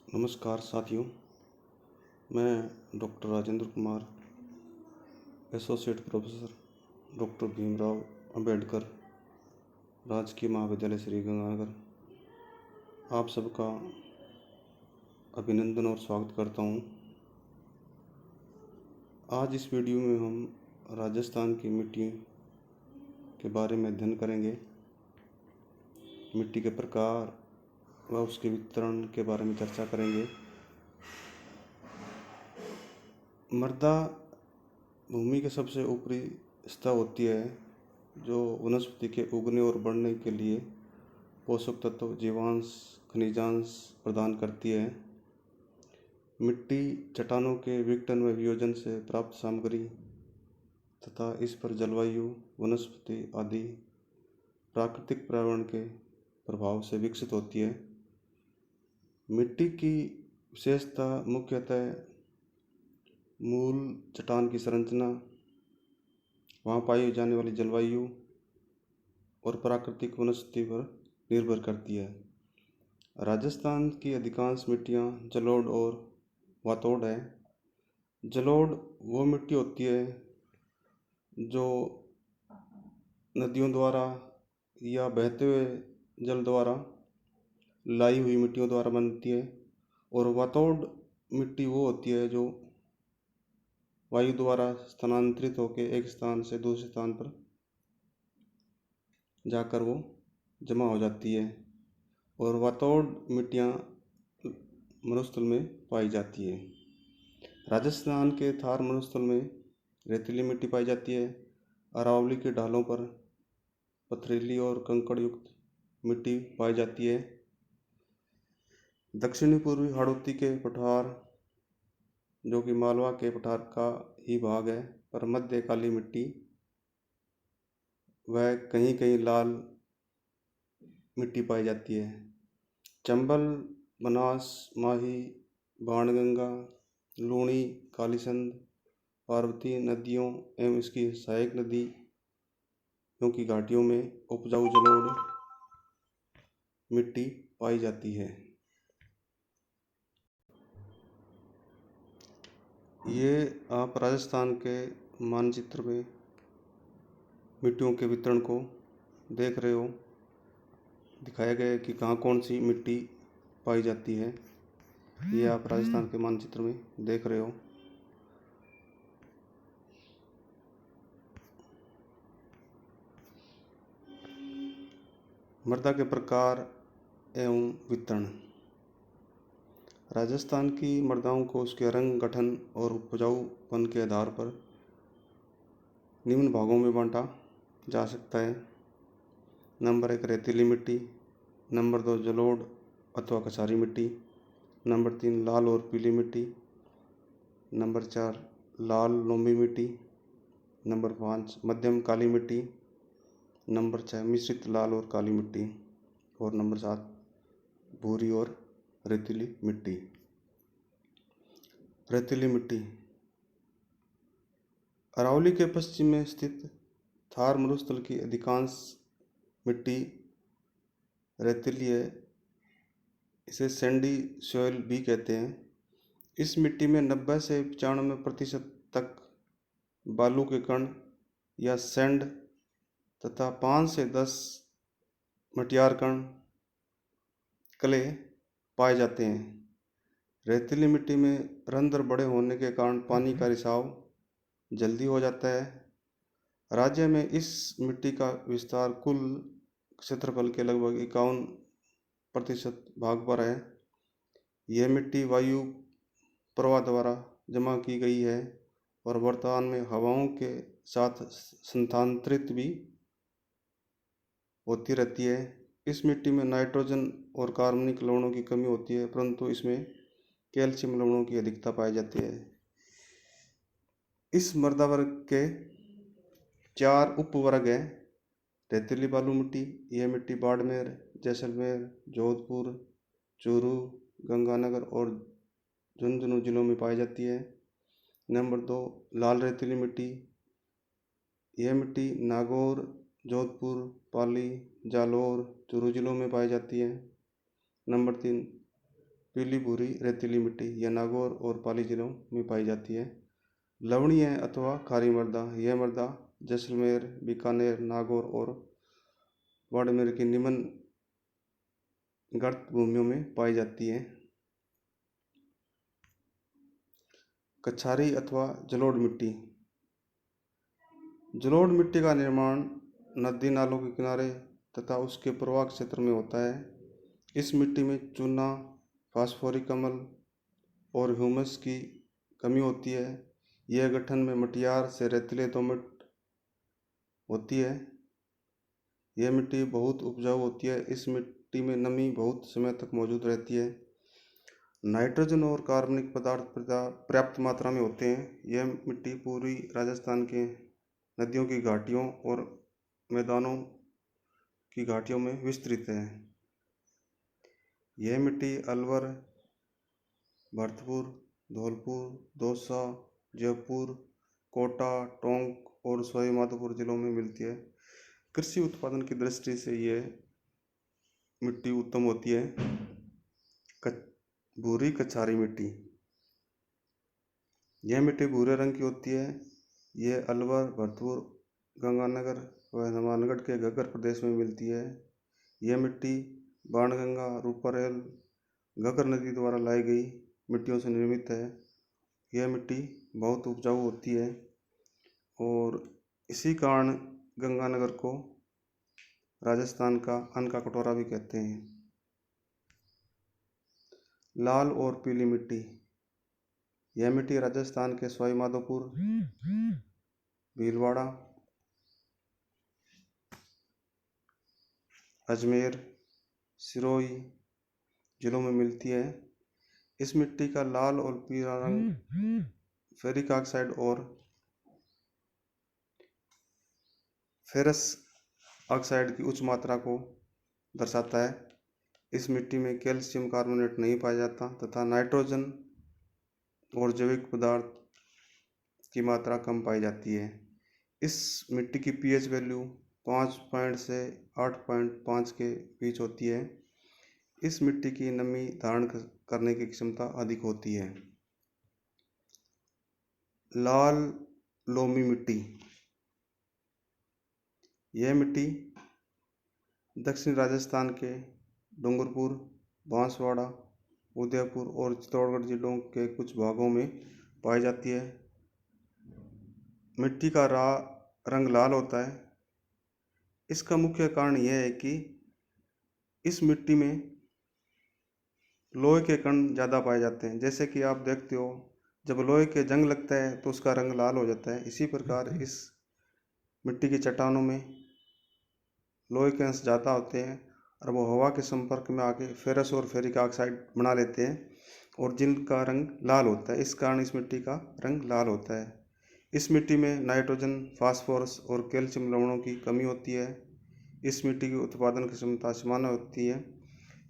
नमस्कार साथियों, मैं doctor Rajendra Kumar, associate professor doctor Bhimrao Ambedkar, राजकीय महाविद्यालय श्री गंगानगर, आप सबका अभिनंदन और स्वागत करता हूँ। आज इस वीडियो में हम राजस्थान की मिट्टी के बारे में अध्ययन करेंगे। मिट्टी के प्रकार व उसके वितरण के बारे में चर्चा करेंगे। मृदा भूमि के सबसे ऊपरी सतह होती है जो वनस्पति के उगने और बढ़ने के लिए पोषक तत्व, जीवांश, खनिजांश प्रदान करती है। मिट्टी चट्टानों के विघटन व वियोजन से प्राप्त सामग्री तथा इस पर जलवायु, वनस्पति आदि प्राकृतिक पर्यावरण के प्रभाव से विकसित होती है। मिट्टी की विशेषता मुख्यतः मूल चट्टान की संरचना, वहाँ पाई जाने वाली जलवायु और प्राकृतिक वनस्पति पर निर्भर करती है। राजस्थान की अधिकांश मिट्टियाँ जलोढ़ और वातोड़ है। जलोढ़ वो मिट्टी होती है जो नदियों द्वारा या बहते हुए जल द्वारा लाई हुई मिट्टियों द्वारा बनती है, और वातोड़ मिट्टी वो होती है जो वायु द्वारा स्थानांतरित होकर एक स्थान से दूसरे स्थान पर जाकर वो जमा हो जाती है, और वातोड़ मिट्टियाँ मरुस्थल में पाई जाती है। राजस्थान के थार मरुस्थल में रेतीली मिट्टी पाई जाती है। अरावली के ढालों पर पथरीली और कंकड़ युक्त मिट्टी पाई जाती है। दक्षिणी पूर्वी हाड़ौती के पठार, जो कि मालवा के पठार का ही भाग है, पर मध्य काली मिट्टी वह कहीं कहीं लाल मिट्टी पाई जाती है। चंबल, बनास, माही, बाणगंगा, लूणी, कालीसंध, पार्वती नदियों एवं इसकी सहायक नदियों की घाटियों में उपजाऊ जलोढ़ मिट्टी पाई जाती है। ये आप राजस्थान के मानचित्र में मिट्टियों के वितरण को देख रहे हो। दिखाया गया है कि कहाँ कौन सी मिट्टी पाई जाती है। ये आप राजस्थान के मानचित्र में देख रहे हो। मृदा के प्रकार एवं वितरण। राजस्थान की मृदाओं को उसके रंग, गठन और उपजाऊपन के आधार पर निम्न भागों में बांटा जा सकता है। नंबर 1 रेतीली मिट्टी, नंबर 2 जलोढ़ अथवा कसारी मिट्टी, नंबर 3 लाल और पीली मिट्टी, नंबर 4 लाल लोमी मिट्टी, नंबर 5 मध्यम काली मिट्टी, नंबर 6 मिश्रित लाल और काली मिट्टी, और नंबर 7 भूरी और रेतीली मिट्टी। रेतीली मिट्टी अरावली के पश्चिम में स्थित थार मरुस्थल की अधिकांश मिट्टी रेतीली है। इसे सैंडी सॉइल भी कहते हैं। इस मिट्टी में 90 से 95% तक बालू के कण या सैंड तथा 5 से 10 मटियार कण कले पाए जाते हैं। रेतीली मिट्टी में रंध्र बड़े होने के कारण पानी का रिसाव जल्दी हो जाता है। राज्य में इस मिट्टी का विस्तार कुल क्षेत्रफल के लगभग 51% भाग पर है। यह मिट्टी वायु प्रवाह द्वारा जमा की गई है और वर्तमान में हवाओं के साथ स्थानांतरित भी होती रहती है। इस मिट्टी में नाइट्रोजन और कार्बनिक लवणों की कमी होती है, परंतु इसमें कैल्शियम लवणों की अधिकता पाई जाती है। इस मृदा वर्ग के 4 उपवर्ग हैं। रेतीली बालू मिट्टी, यह मिट्टी बाड़मेर, जैसलमेर, जोधपुर, चूरू, गंगानगर और झुंझुनू जिलों में पाई जाती है। नंबर 2 लाल रेतीली मिट्टी, यह मिट्टी नागौर, जोधपुर, पाली, जालौर, चूरू जिलों में पाई जाती है। नंबर 3 पीली भूरी रेतीली मिट्टी यह नागौर और पाली जिलों में पाई जाती है। लवणीय अथवा खारी मृदा, यह मृदा जैसलमेर, बीकानेर, नागौर और बाड़मेर की निम्न गर्त भूमियों में पाई जाती है। कछारी अथवा जलोढ़ मिट्टी, जलोढ़ मिट्टी का निर्माण नदी नालों के किनारे तथा उसके प्रवाह क्षेत्र में होता है। इस मिट्टी में चूना, फास्फोरिक अम्ल और ह्यूमस की कमी होती है। यह गठन में मटियार से रेतीले दोमट होती है। यह मिट्टी बहुत उपजाऊ होती है। इस मिट्टी में नमी बहुत समय तक मौजूद रहती है। नाइट्रोजन और कार्बनिक पदार्थ पर्याप्त मात्रा में होते हैं। यह मिट्टी पूरी राजस्थान के नदियों की घाटियों और मैदानों की घाटियों में विस्तृत है। यह मिट्टी अलवर, भरतपुर, धौलपुर, दौसा, जयपुर, कोटा, टोंक और सवाई माधोपुर जिलों में मिलती है। कृषि उत्पादन की दृष्टि से यह मिट्टी उत्तम होती है। भूरी कछारी मिट्टी, यह मिट्टी भूरे रंग की होती है। यह अलवर, भरतपुर, गंगानगर व हनुमानगढ़ के घग्गर प्रदेश में मिलती है। यह मिट्टी बाणगंगा, रूपारेल, घग्गर नदी द्वारा लाई गई मिट्टियों से निर्मित है। यह मिट्टी बहुत उपजाऊ होती है और इसी कारण गंगानगर को राजस्थान का अन्न का कटोरा भी कहते हैं। लाल और पीली मिट्टी, यह मिट्टी राजस्थान के सवाई माधोपुर, भीलवाड़ा, अजमेर, सिरोही जिलों में मिलती है। इस मिट्टी का लाल और पीला रंग फेरिक ऑक्साइड और फेरस ऑक्साइड की उच्च मात्रा को दर्शाता है। इस मिट्टी में कैल्शियम कार्बोनेट नहीं पाया जाता तथा नाइट्रोजन और जैविक पदार्थ की मात्रा कम पाई जाती है। इस मिट्टी की पीएच वैल्यू 5 से 8.5 के बीच होती है। इस मिट्टी की नमी धारण करने की क्षमता अधिक होती है। लाल लोमी मिट्टी, यह मिट्टी दक्षिण राजस्थान के डूंगरपुर, बांसवाड़ा, उदयपुर और चित्तौड़गढ़ जिलों के कुछ भागों में पाई जाती है। मिट्टी का रंग लाल होता है। इसका मुख्य कारण यह है कि इस मिट्टी में लोहे के कण ज़्यादा पाए जाते हैं। जैसे कि आप देखते हो, जब लोहे के जंग लगता है तो उसका रंग लाल हो जाता है। इसी प्रकार इस मिट्टी की चट्टानों में लोहे के अंश ज़्यादा होते हैं और वो हवा के संपर्क में आके फेरस और फेरिक ऑक्साइड बना लेते हैं और जिनका रंग लाल होता है। इस कारण इस मिट्टी का रंग लाल होता है। इस मिट्टी में नाइट्रोजन, फास्फोरस और कैल्शियम लवणों की कमी होती है। इस मिट्टी की उत्पादन की क्षमता सामान्य होती है।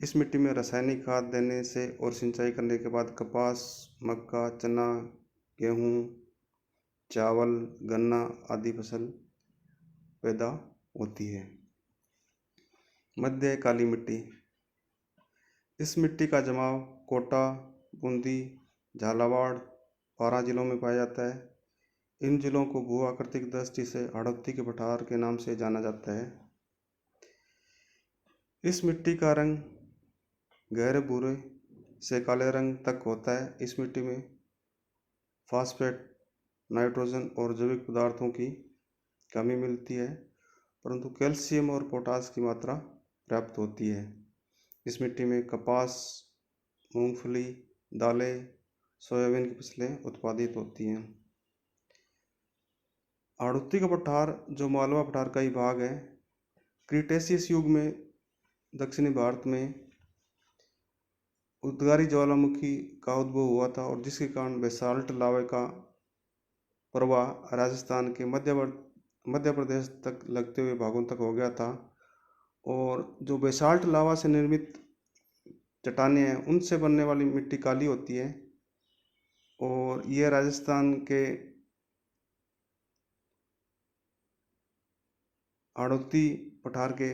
इस मिट्टी में रासायनिक खाद देने से और सिंचाई करने के बाद कपास, मक्का, चना, गेहूँ, चावल, गन्ना आदि फसल पैदा होती है। मध्य काली मिट्टी, इस मिट्टी का जमाव कोटा, बूंदी, झालावाड़, पारा जिलों में पाया जाता है। इन जिलों को भू आकृतिक दृष्टि से हाड़ौती के पठार के नाम से जाना जाता है। इस मिट्टी का रंग गहरे भूरे से काले रंग तक होता है। इस मिट्टी में फास्फेट, नाइट्रोजन और जैविक पदार्थों की कमी मिलती है, परंतु कैल्शियम और पोटास की मात्रा प्राप्त होती है। इस मिट्टी में कपास, मूंगफली, दालें, सोयाबीन की फसलें उत्पादित होती हैं। हाड़ौती का पठार जो मालवा पठार का ही भाग है, क्रीटेशियस युग में दक्षिणी भारत में उद्गारी ज्वालामुखी का उद्भव हुआ था और जिसके कारण बेसाल्ट लावा का प्रवाह राजस्थान के मध्य प्रदेश तक लगते हुए भागों तक हो गया था और जो बेसाल्ट लावा से निर्मित चट्टानें हैं उनसे बनने वाली मिट्टी काली होती है और यह राजस्थान के हाड़ौती पठार के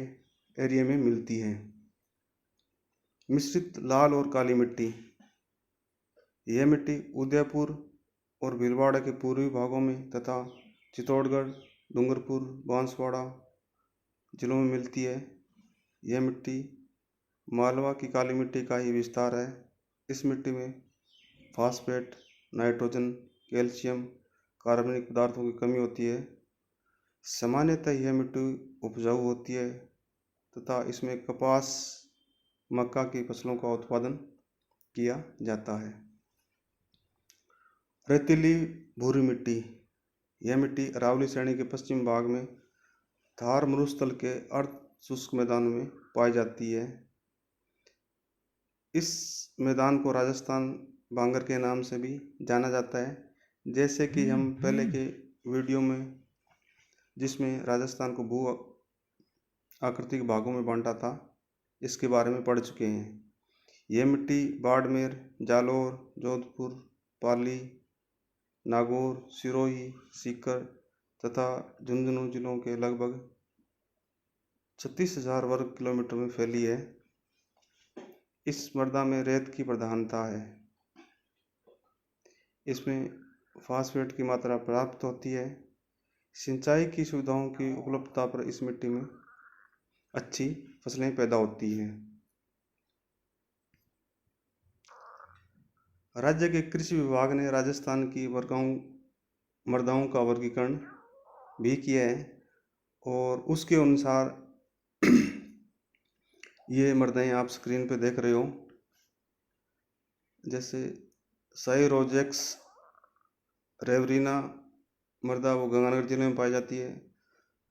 एरिया में मिलती है। मिश्रित लाल और काली मिट्टी। यह मिट्टी उदयपुर और भीलवाड़ा के पूर्वी भागों में तथा चित्तौड़गढ़, डूंगरपुर, बांसवाड़ा जिलों में मिलती है। यह मिट्टी मालवा की काली मिट्टी का ही विस्तार है। इस मिट्टी में फास्फेट, नाइट्रोजन, कैल्शियम, कार्बनिक पदार्थों की कमी होती है। सामान्यतः यह मिट्टी उपजाऊ होती है तथा इसमें कपास, मक्का की फसलों का उत्पादन किया जाता है। रेतीली भूरी मिट्टी। यह मिट्टी अरावली श्रेणी के पश्चिम भाग में थार मरुस्थल के अर्ध शुष्क मैदान में पाई जाती है। इस मैदान को राजस्थान बांगर के नाम से भी जाना जाता है, जैसे कि हम पहले के वीडियो में जिसमें राजस्थान को भू आकृतिक भागों में बांटा था, इसके बारे में पढ़ चुके हैं। यह मिट्टी बाड़मेर, जालौर, जोधपुर, पाली, नागौर, सिरोही, सीकर तथा झुंझुनू जिलों के लगभग 36,000 वर्ग किलोमीटर में फैली है। इस मृदा में रेत की प्रधानता है। इसमें फास्फेट की मात्रा प्राप्त होती है। सिंचाई की सुविधाओं की उपलब्धता पर इस मिट्टी में अच्छी फसलें पैदा होती हैं। राज्य के कृषि विभाग ने राजस्थान की मृदाओं का वर्गीकरण भी किया है और उसके अनुसार ये मृदाएं आप स्क्रीन पे देख रहे हो। जैसे साइरोजेक्स रेवरीना मृदा वो गंगानगर जिले में पाई जाती है।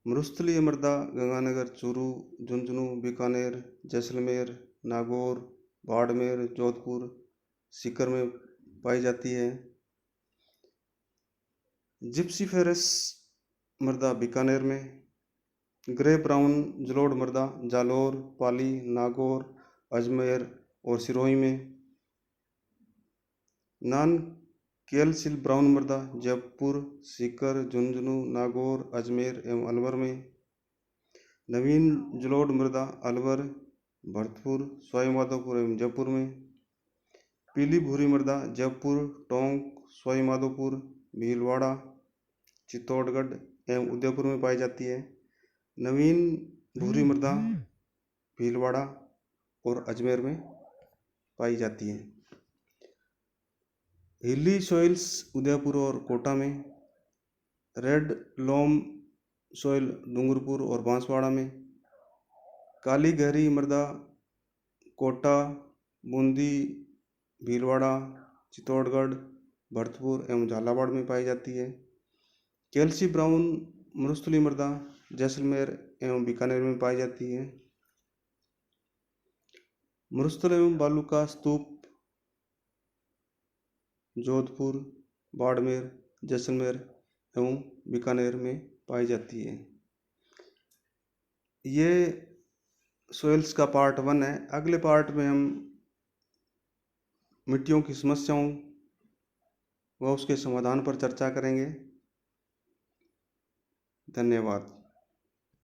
मरुस्थलीय मृदा गंगानगर, चूरू, झुंझुनू, बीकानेर, जैसलमेर, नागौर, बाड़मेर, जोधपुर, सीकर में पाई जाती है। जिप्सीफेरस मृदा बीकानेर में, ग्रे ब्राउन जलोढ़ मृदा जालौर, पाली, नागौर, अजमेर और सिरोही में, नॉन कैल्शियल ब्राउन मृदा जयपुर, सीकर, झुंझुनू, नागौर, अजमेर एवं अलवर में, नवीन जलोढ़ मृदा अलवर, भरतपुर, सवाईमाधोपुर एवं जयपुर में, पीली भूरी मृदा जयपुर, टोंक, सवाईमाधोपुर, भीलवाड़ा, चित्तौड़गढ़ एवं उदयपुर में पाई जाती है। नवीन भूरी मृदा भीलवाड़ा और अजमेर में पाई जाती है। हिली सॉइल्स उदयपुर और कोटा में, रेड लोम सॉइल डूंगरपुर और बांसवाड़ा में, काली गहरी मृदा कोटा, बूंदी, भीलवाड़ा, चित्तौड़गढ़, भरतपुर एवं झालावाड़ में पाई जाती है। कैल्सी ब्राउन मरुस्थलीय मृदा जैसलमेर एवं बीकानेर में पाई जाती है। मरुस्थल एवं बालू का स्तूप जोधपुर, बाड़मेर, जैसलमेर एवं बीकानेर में पाई जाती है। ये सोइल्स का पार्ट 1 है। अगले पार्ट में हम मिट्टियों की समस्याओं व उसके समाधान पर चर्चा करेंगे। धन्यवाद।